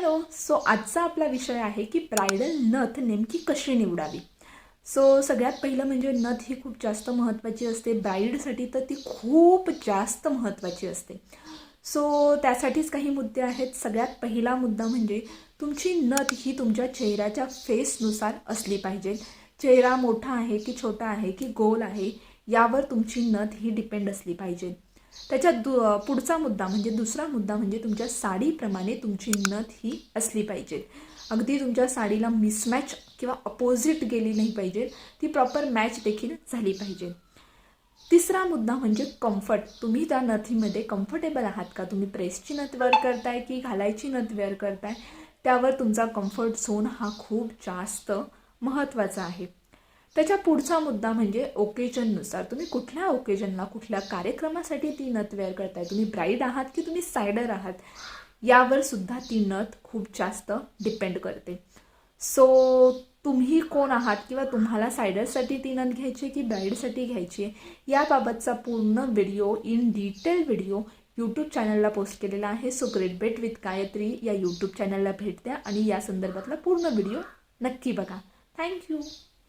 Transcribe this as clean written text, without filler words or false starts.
Hello. So आजचा आपला विषय आहे की ब्रायडल नथ नेमकी कशी निवडावी. सो सगळ्यात पहिलं म्हणजे नथ ही खूप जास्त महत्त्वाची असते ब्राईडसाठी, तर ती खूप जास्त महत्त्वाची असते. सो त्यासाठीच काही मुद्दे आहेत. सगळ्यात पहिला मुद्दा म्हणजे तुमची नथ ही तुमच्या चेहऱ्याच्या फेसनुसार असली पाहिजे. चेहरा मोठा आहे की छोटा आहे की गोल आहे यावर तुमची नथ ही डिपेंड असली पाहिजे. त्याच्यात पुढचा मुद्दा म्हणजे दुसरा मुद्दा म्हणजे तुमच्या साडीप्रमाणे तुमची नथ ही असली पाहिजे. अगदी तुमच्या साडीला मिसमॅच किंवा अपोजिट गेली नाही पाहिजे, ती प्रॉपर मॅच देखील झाली पाहिजे. तिसरा मुद्दा म्हणजे कम्फर्ट. तुम्ही त्या नथीमध्ये कम्फर्टेबल आहात का? तुम्ही प्रेसची नथ वेअर करताय की घालायची नथ वेअर करताय, त्यावर तुमचा कम्फर्ट झोन हा खूप जास्त महत्त्वाचा आहे. त्याच्या पुढचा मुद्दा म्हणजे ओकेजननुसार. तुम्ही कुठल्या ओकेजनला, कुठल्या कार्यक्रमासाठी ती नथ वेअर करताय, तुम्ही ब्राईड आहात की तुम्ही सायडर आहात, यावर सुद्धा ती नथ खूप जास्त डिपेंड करते. सो तुम्ही कोण आहात किंवा तुम्हाला सायडरसाठी ती नथ घ्यायची की ब्राईडसाठी घ्यायची आहे याबाबतचा पूर्ण video, in detail video YouTube चॅनलला पोस्ट केलेला आहे. सो ग्रेट बेट विथ गायत्री या यूट्यूब चॅनलला भेट द्या आणि या संदर्भातला पूर्ण व्हिडिओ नक्की बघा. थँक्यू.